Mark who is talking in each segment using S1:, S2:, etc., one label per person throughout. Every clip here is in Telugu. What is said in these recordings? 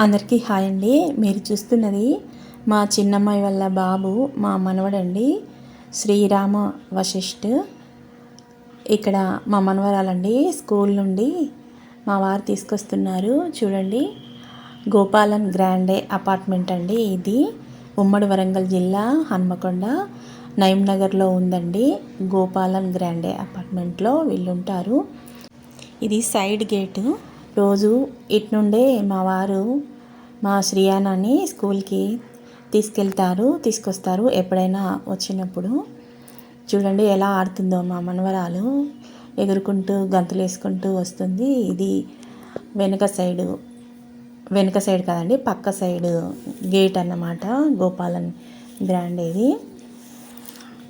S1: అందరికీ హాయ్ అండి. మీరు చూస్తున్నది మా చిన్నమ్మాయి వాళ్ళ బాబు, మా మనవడండి, శ్రీరామ వశిష్ఠ్. ఇక్కడ మా మనవరాలండి స్కూల్ నుండి మా వారు తీసుకొస్తున్నారు. చూడండి, గోపాలన్ గ్రాండే అపార్ట్మెంట్ అండి. ఇది ఉమ్మడి వరంగల్ జిల్లా హన్మకొండ నగర్లో ఉందండి. గోపాలన్ గ్రాండే అపార్ట్మెంట్లో వీళ్ళు ఉంటారు. ఇది సైడ్ గేటు. రోజు ఇటు నుండే మా వారు మా శ్రీయానాని స్కూల్కి తీసుకొస్తారు ఎప్పుడైనా వచ్చినప్పుడు. చూడండి ఎలా ఆడుతుందో మా మనవరాలు, ఎగురుకుంటూ గంతులు వేసుకుంటూ వస్తుంది. ఇది వెనుక సైడ్ కాదండి, పక్క సైడ్ గేట్ అన్నమాట, గోపాలన్ గ్రాండేది.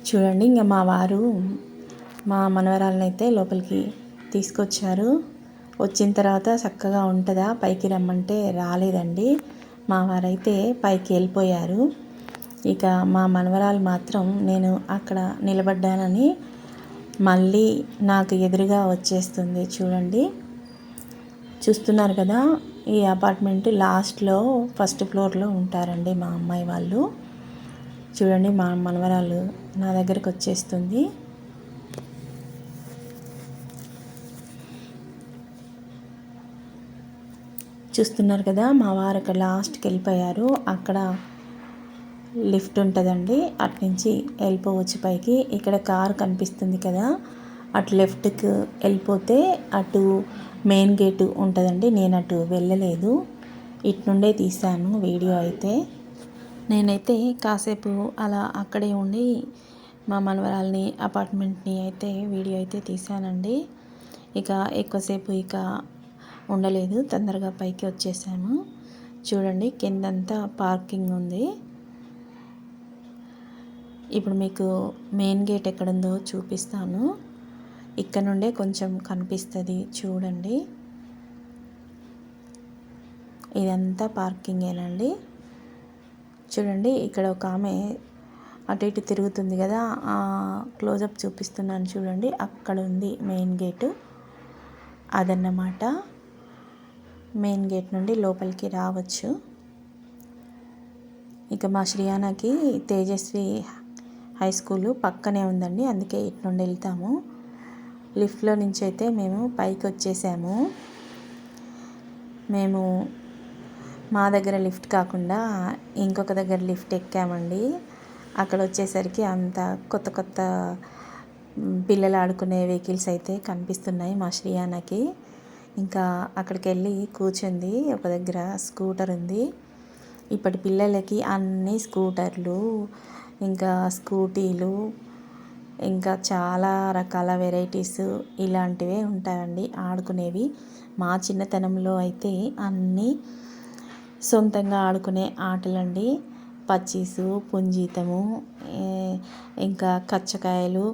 S1: చూడండి, ఇంకా మా వారు మా మనవరాలను అయితే లోపలికి తీసుకొచ్చారు. వచ్చిన తర్వాత చక్కగా ఉంటుందా పైకి రమ్మంటే రాలేదండి. మా వారైతే పైకి వెళ్ళిపోయారు. ఇక మా మనవరాలు మాత్రం నేను అక్కడ నిలబడ్డానని మళ్ళీ నాకు ఎదురుగా వచ్చేస్తుంది. చూడండి, చూస్తున్నారు కదా, ఈ అపార్ట్మెంట్ లాస్ట్లో ఫస్ట్ ఫ్లోర్లో ఉంటారండి మా అమ్మాయి వాళ్ళు. చూడండి, మా మనవరాలు నా దగ్గరికి వచ్చేస్తుంది. చూస్తున్నారు కదా, మా వారు అక్కడ లాస్ట్కి వెళ్ళిపోయారు. అక్కడ లిఫ్ట్ ఉంటుందండి, అటు నుంచి వెళ్ళిపోవచ్చు పైకి. ఇక్కడ కారు కనిపిస్తుంది కదా, అటు లెఫ్ట్కి వెళ్ళిపోతే అటు మెయిన్ గేటు ఉంటుందండి. నేను అటు వెళ్ళలేదు, ఇటు నుండే తీశాను వీడియో అయితే. నేనైతే కాసేపు అలా అక్కడే ఉండి మా మనవరాల్ని, అపార్ట్మెంట్ని అయితే వీడియో అయితే తీశానండి. ఇక ఎక్కువసేపు ఉండలేదు, తొందరగా పైకి వచ్చేసాము. చూడండి, కిందంతా పార్కింగ్ ఉంది. ఇప్పుడు మీకు మెయిన్ గేట్ ఎక్కడుందో చూపిస్తాను. ఇక్కడ నుండే కొంచెం కనిపిస్తుంది, చూడండి. ఇదంతా పార్కింగేనండి. చూడండి, ఇక్కడ ఒక ఆమె అటు ఇటు తిరుగుతుంది కదా, క్లోజప్ చూపిస్తున్నాను చూడండి. అక్కడ ఉంది మెయిన్ గేటు, అదన్నమాట. మెయిన్ గేట్ నుండి లోపలికి రావచ్చు. ఇక మా శ్రీయానాకి తేజస్వి హై స్కూల్ పక్కనే ఉందండి, అందుకే ఇటు నుండి వెళ్తాము. లిఫ్ట్లో నుంచి అయితే మేము పైకి వచ్చేసాము. మేము మా దగ్గర లిఫ్ట్ కాకుండా ఇంకొక దగ్గర లిఫ్ట్ ఎక్కామండి. అక్కడ వచ్చేసరికి అంత కొత్త కొత్త పిల్లలు ఆడుకునే వెహికల్స్ అయితే కనిపిస్తున్నాయి మా శ్రీయానాకి. ఇంకా అక్కడికి వెళ్ళి కూర్చుంది. ఒక దగ్గర స్కూటర్ ఉంది. ఇప్పటి పిల్లలకి అన్ని స్కూటర్లు, ఇంకా స్కూటీలు, ఇంకా చాలా రకాల వెరైటీస్ ఇలాంటివే ఉంటాయండి ఆడుకునేవి. మా చిన్నతనంలో అయితే అన్నీ సొంతంగా ఆడుకునే ఆటలండి. పచ్చీసు, పుంజీతము, ఇంకా కచ్చకాయలు,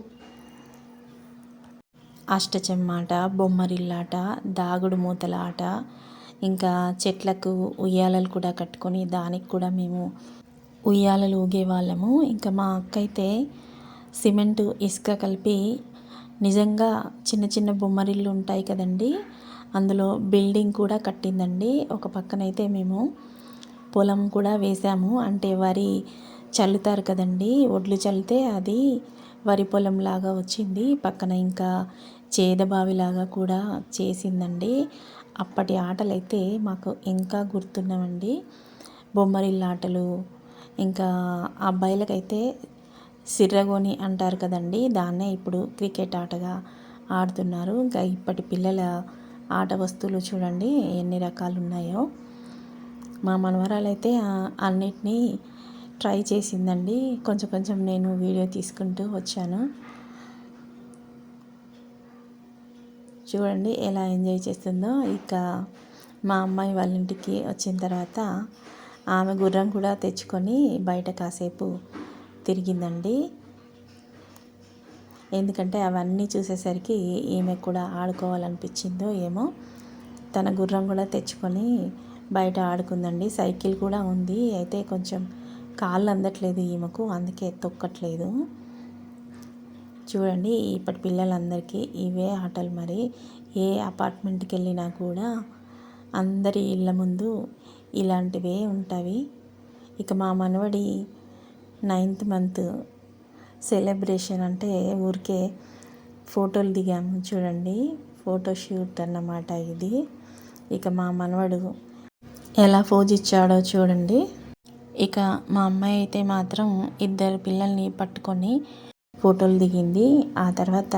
S1: అష్టచెమ్మాట, బొమ్మరిల్లాట, దాగుడు మూతల ఆట, ఇంకా చెట్లకు ఉయ్యాలలు కూడా కట్టుకొని దానికి కూడా మేము ఉయ్యాలలు ఊగేవాళ్ళము. ఇంకా మా అక్క అయితే సిమెంటు, ఇసుక కలిపి నిజంగా చిన్న చిన్న బొమ్మరిల్లు ఉంటాయి కదండి, అందులో బిల్డింగ్ కూడా కట్టిందండి. ఒక పక్కనైతే మేము పొలం కూడా వేసాము. అంటే వరి చల్లుతారు కదండి, ఒడ్లు చల్లితే అది వరి పొలం లాగా వచ్చింది. పక్కన ఇంకా చేదబావిలాగా కూడా చేసిందండి. అప్పటి ఆటలైతే మాకు ఇంకా గుర్తున్నవండి. బొమ్మరిల్లు ఆటలు, ఇంకా అబ్బాయిలకైతే సిర్రగోని అంటారు కదండి, దాన్నే ఇప్పుడు క్రికెట్ ఆటగా ఆడుతున్నారు. ఇంకా ఇప్పటి పిల్లల ఆట వస్తువులు చూడండి ఎన్ని రకాలు ఉన్నాయో. మా మనవరాలైతే అన్నిటినీ ట్రై చేసిందండి. కొంచెం కొంచెం నేను వీడియో తీసుకుంటూ వచ్చాను. చూడండి ఎలా ఎంజాయ్ చేస్తుందో. ఇక మా అమ్మాయి వాళ్ళ ఇంటికి వచ్చిన తర్వాత ఆమె గుర్రం కూడా తెచ్చుకొని బయట కాసేపు తిరిగిందండి. ఎందుకంటే అవన్నీ చూసేసరికి ఈమె కూడా ఆడుకోవాలనిపించిందో ఏమో, తన గుర్రం కూడా తెచ్చుకొని బయట ఆడుకుందండి. సైకిల్ కూడా ఉంది, అయితే కొంచెం కాళ్ళు అందట్లేదు ఈమెకు, అందుకే తొక్కట్లేదు. చూడండి, ఇప్పటి పిల్లలందరికీ ఇవే ఆటలు. మరి ఏ అపార్ట్మెంట్కి వెళ్ళినా కూడా అందరి ఇళ్ళ ముందు ఇలాంటివే ఉంటాయి. ఇక మా మనవడి 9th మంత్ సెలబ్రేషన్ అంటే ఊరికే ఫోటోలు దిగాము చూడండి, ఫోటోషూట్ అన్నమాట ఇది. ఇక మా మనవడు ఎలా పోజ్ ఇచ్చాడో చూడండి. ఇక మా అమ్మాయి అయితే మాత్రం 2 పిల్లల్ని పట్టుకొని ఫోటోలు దిగింది. ఆ తర్వాత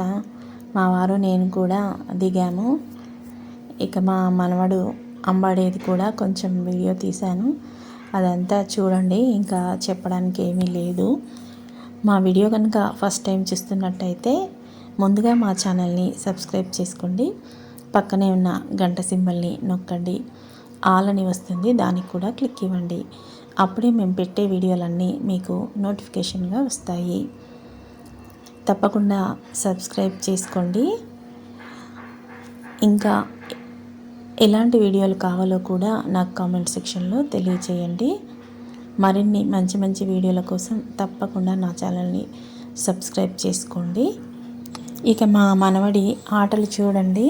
S1: మా వారు నేను కూడా దిగాము. ఇక మా మనవడు అంబాడేది కూడా కొంచెం వీడియో తీశాను. అదంతా చూడండి, ఇంకా చెప్పడానికి ఏమీ లేదు. మా వీడియో కనుక ఫస్ట్ టైం చూస్తున్నట్టయితే ముందుగా మా ఛానల్ని సబ్స్క్రైబ్ చేసుకోండి. పక్కనే ఉన్న గంట సింబల్ని నొక్కండి. ఆల్ అని వస్తుంది, దానికి కూడా క్లిక్ ఇవ్వండి. అప్పుడే మేము పెట్టే వీడియోలన్నీ మీకు నోటిఫికేషన్గా వస్తాయి. తప్పకుండా సబ్స్క్రైబ్ చేసుకోండి. ఇంకా ఎలాంటి వీడియోలు కావాలో కూడా నాకు కామెంట్ సెక్షన్లో తెలియచేయండి. మరిన్ని మంచి మంచి వీడియోల కోసం తప్పకుండా నా ఛానల్ని సబ్స్క్రైబ్ చేసుకోండి. ఇక మా మనవడి ఆటలు చూడండి.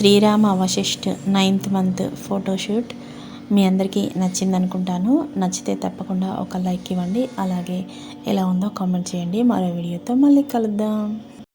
S1: Srirama Vasishth 9th month photoshoot మీ అందరికీ నచ్చింది అనుకుంటాను. నచ్చితే తప్పకుండా ఒక లైక్ ఇవ్వండి. అలాగే ఎలా ఉందో కామెంట్ చేయండి. మరో వీడియోతో మళ్ళీ కలుద్దాం.